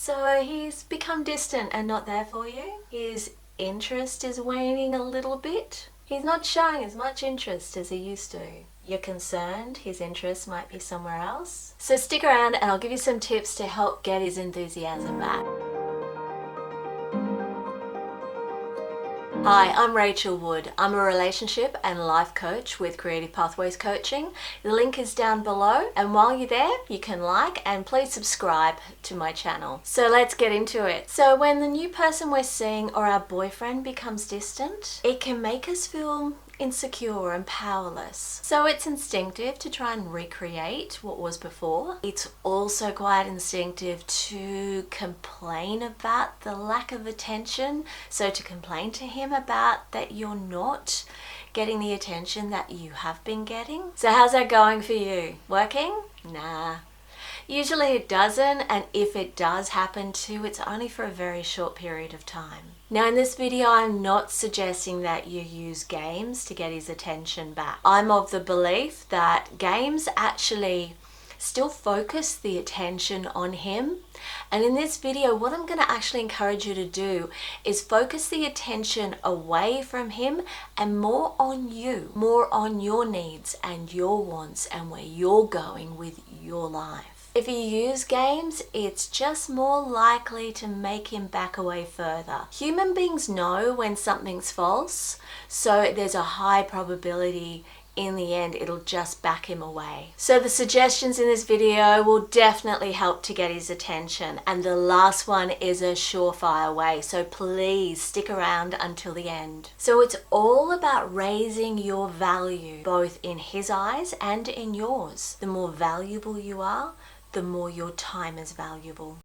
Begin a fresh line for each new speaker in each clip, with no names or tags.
So he's become distant and not there for you. His interest is waning a little bit. He's not showing as much interest as he used to. You're concerned his interest might be somewhere else. So stick around and I'll give you some tips to help get his enthusiasm back. Hi, I'm Rachel Wood. I'm a relationship and life coach with Creative Pathways Coaching. The link is down below, and while you're there, you can like and please subscribe to my channel. So let's get into it. So when the new person we're seeing or our boyfriend becomes distant, it can make us feel insecure and powerless. So it's instinctive to try and recreate what was before. It's also quite instinctive to complain about the lack of attention. So to complain to him about that you're not getting the attention that you have been getting. So how's that going for you? Working? Nah. Usually it doesn't, and if it does happen to, it's only for a very short period of time. Now in this video, I'm not suggesting that you use games to get his attention back. I'm of the belief that games actually still focus the attention on him. And in this video, what I'm going to actually encourage you to do is focus the attention away from him and more on you, more on your needs and your wants and where you're going with your life. If you use games, it's just more likely to make him back away further. Human beings know when something's false, so there's a high probability in the end it'll just back him away. So the suggestions in this video will definitely help to get his attention, and the last one is a surefire way, so please stick around until the end. So it's all about raising your value both in his eyes and in yours. The more valuable you are, the more your time is valuable.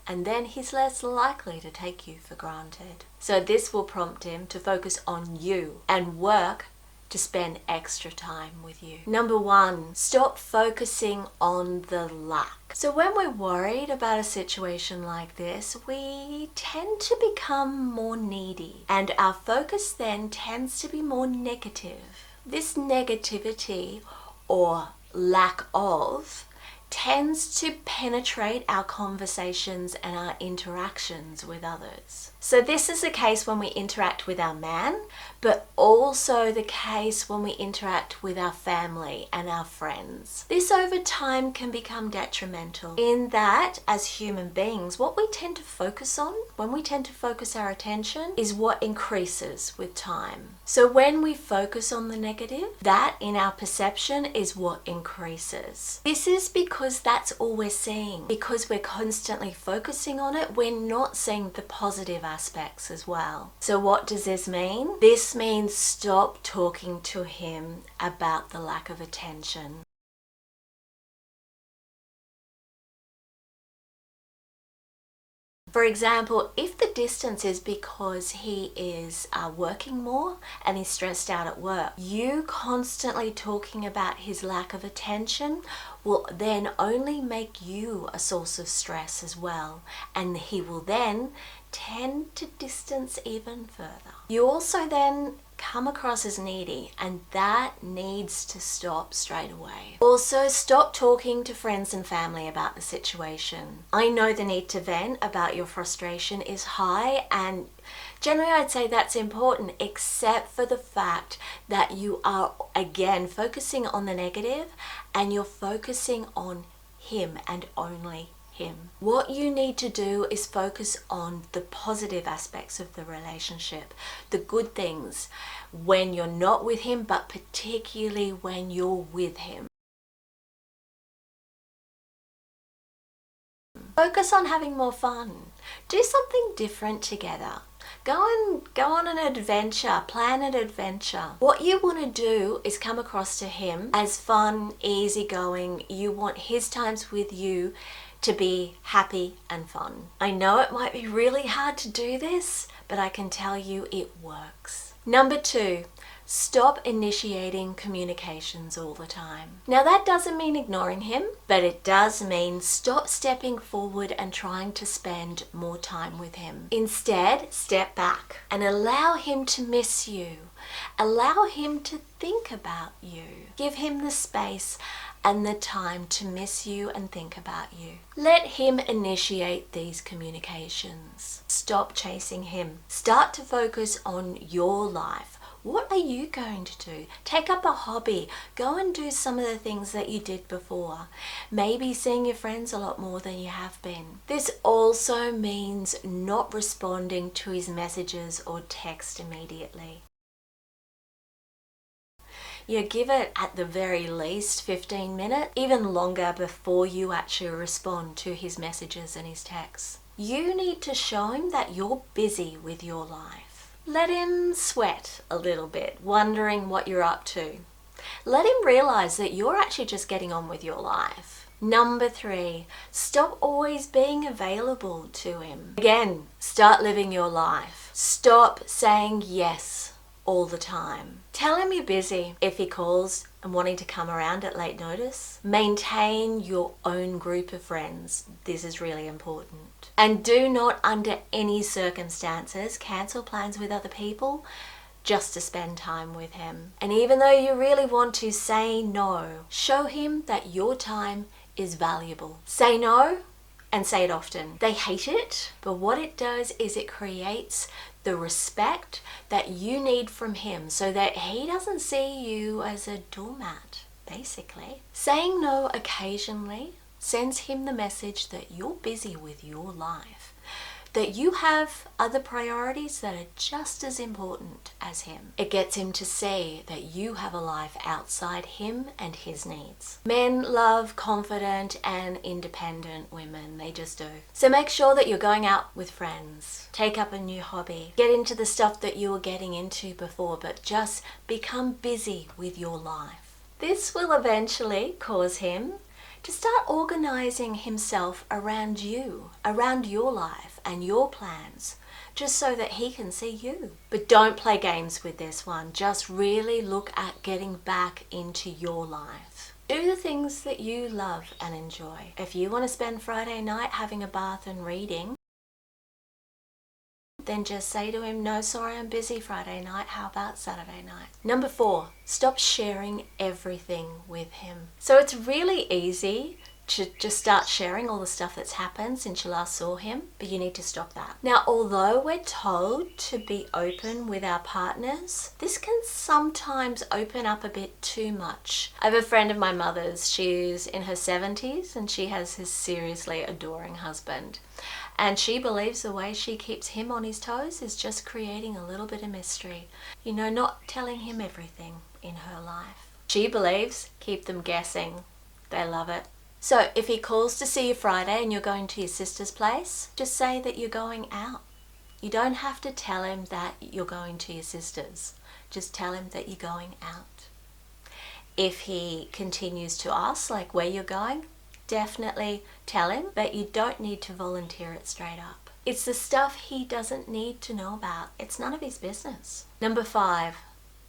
And then he's less likely to take you for granted. So this will prompt him to focus on you and work to spend extra time with you. Number one, stop focusing on the lack. So when we're worried about a situation like this, we tend to become more needy, and our focus then tends to be more negative. This negativity or lack of tends to penetrate our conversations and our interactions with others. So this is the case when we interact with our man, but also the case when we interact with our family and our friends. This over time can become detrimental in that as human beings, what we tend to focus on, when we tend to focus our attention, is what increases with time. So when we focus on the negative, that in our perception is what increases. This is because that's all we're seeing. Because we're constantly focusing on it, we're not seeing the positive aspects as well. So what does this mean? This means stop talking to him about the lack of attention. For example, if the distance is because he is working more and he's stressed out at work, you constantly talking about his lack of attention will then only make you a source of stress as well, and he will then tend to distance even further. You also then come across as needy, and that needs to stop straight away. Also, stop talking to friends and family about the situation. I know the need to vent about your frustration is high, and generally I'd say that's important, except for the fact that you are again focusing on the negative and you're focusing on him and only him. What you need to do is focus on the positive aspects of the relationship, the good things when you're not with him, but particularly when you're with him. Focus on having more fun. Do something different together. Go on an adventure, plan an adventure. What you want to do is come across to him as fun, easygoing. You want his times with you to be happy and fun. I know it might be really hard to do this, but I can tell you it works. Number two, stop initiating communications all the time. Now that doesn't mean ignoring him, but it does mean stop stepping forward and trying to spend more time with him. Instead, step back and allow him to miss you. Allow him to think about you. Give him the space and the time to miss you and think about you. Let him initiate these communications. Stop chasing him. Start to focus on your life. What are you going to do? Take up a hobby. Go and do some of the things that you did before. Maybe seeing your friends a lot more than you have been. This also means not responding to his messages or text immediately. You give it at the very least 15 minutes, even longer before you actually respond to his messages and his texts. You need to show him that you're busy with your life. Let him sweat a little bit, wondering what you're up to. Let him realize that you're actually just getting on with your life. Number 3, stop always being available to him. Again, start living your life. Stop saying yes all the time. Tell him you're busy if he calls and wanting to come around at late notice. Maintain your own group of friends. This is really important. And do not, under any circumstances, cancel plans with other people just to spend time with him. And even though you really want to say no, show him that your time is valuable. Say no and say it often. They hate it, but what it does is it creates the respect that you need from him so that he doesn't see you as a doormat, basically. Saying no occasionally sends him the message that you're busy with your life, that you have other priorities that are just as important as him. It gets him to see that you have a life outside him and his needs. Men love confident and independent women. They just do. So make sure that you're going out with friends. Take up a new hobby. Get into the stuff that you were getting into before, but just become busy with your life. This will eventually cause him to start organizing himself around you, around your life and your plans, just so that he can see you. But don't play games with this one. Just really look at getting back into your life. Do the things that you love and enjoy. If you want to spend Friday night having a bath and reading, then just say to him, no, sorry, I'm busy Friday night. How about Saturday night? Number 4, stop sharing everything with him. So it's really easy to just start sharing all the stuff that's happened since you last saw him, but you need to stop that. Now, although we're told to be open with our partners, this can sometimes open up a bit too much. I have a friend of my mother's, she's in her 70s and she has this seriously adoring husband. And she believes the way she keeps him on his toes is just creating a little bit of mystery. You know, not telling him everything in her life. She believes, keep them guessing. They love it. So if he calls to see you Friday and you're going to your sister's place, just say that you're going out. You don't have to tell him that you're going to your sister's. Just tell him that you're going out. If he continues to ask like where you're going, definitely tell him, but you don't need to volunteer it straight up. It's the stuff he doesn't need to know about. It's none of his business. Number 5,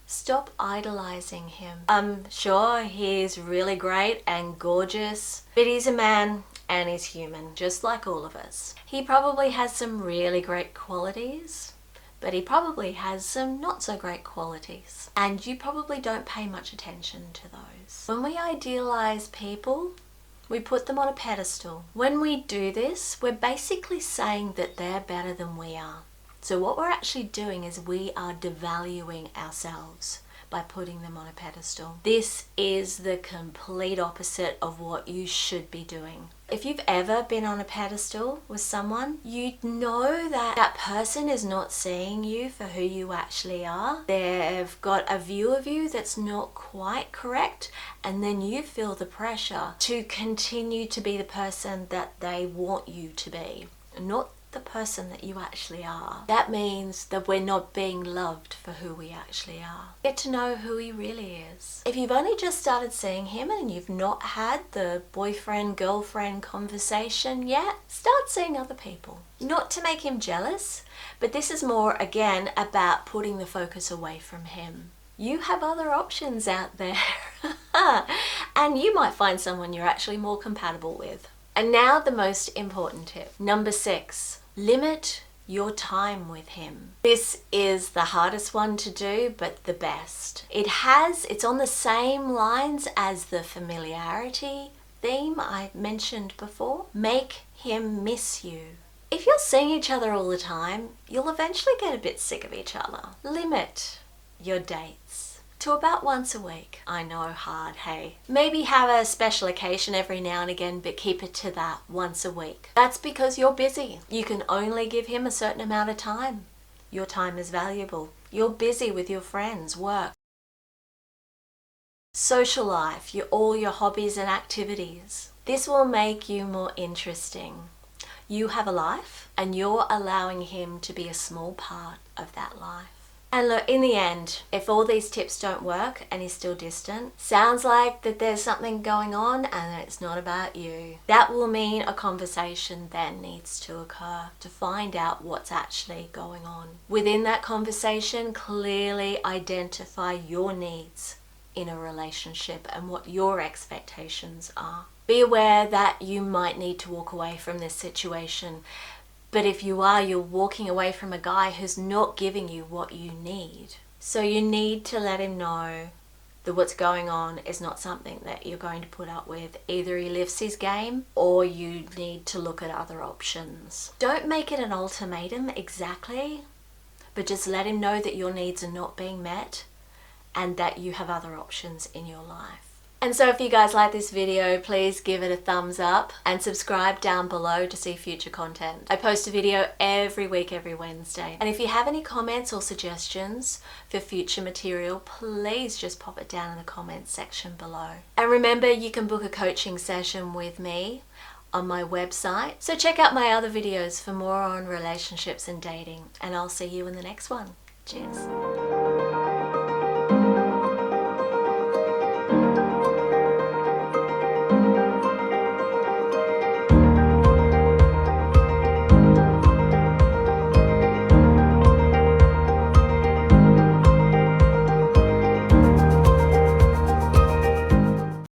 stop idolizing him. I'm sure he's really great and gorgeous, but he's a man and he's human, just like all of us. He probably has some really great qualities, but he probably has some not so great qualities. And you probably don't pay much attention to those. When we idealize people, we put them on a pedestal. When we do this, we're basically saying that they're better than we are. So what we're actually doing is we are devaluing ourselves by putting them on a pedestal. This is the complete opposite of what you should be doing. If you've ever been on a pedestal with someone, you know that that person is not seeing you for who you actually are. They've got a view of you that's not quite correct, and then you feel the pressure to continue to be the person that they want you to be, not the person that you actually are. That means that we're not being loved for who we actually are. Get to know who he really is. If you've only just started seeing him and you've not had the boyfriend-girlfriend conversation yet, start seeing other people. Not to make him jealous, but this is more, again, about putting the focus away from him. You have other options out there. And you might find someone you're actually more compatible with. And now the most important tip. Number 6. Limit your time with him. This is the hardest one to do, but the best. It's on the same lines as the familiarity theme I mentioned before. Make him miss you. If you're seeing each other all the time, you'll eventually get a bit sick of each other. Limit your dates to about once a week. I know, hard, hey. Maybe have a special occasion every now and again, but keep it to that once a week. That's because you're busy. You can only give him a certain amount of time. Your time is valuable. You're busy with your friends, work, social life, all your hobbies and activities. This will make you more interesting. You have a life and you're allowing him to be a small part of that life. And look, in the end, if all these tips don't work and he's still distant, sounds like that there's something going on and it's not about you. That will mean a conversation then needs to occur to find out what's actually going on. Within that conversation, clearly identify your needs in a relationship and what your expectations are. Be aware that you might need to walk away from this situation. But if you are, you're walking away from a guy who's not giving you what you need. So you need to let him know that what's going on is not something that you're going to put up with. Either he lifts his game or you need to look at other options. Don't make it an ultimatum exactly, but just let him know that your needs are not being met and that you have other options in your life. And so if you guys like this video, please give it a thumbs up and subscribe down below to see future content. I post a video every week, every Wednesday. And if you have any comments or suggestions for future material, please just pop it down in the comments section below. And remember, you can book a coaching session with me on my website. So check out my other videos for more on relationships and dating. And I'll see you in the next one. Cheers.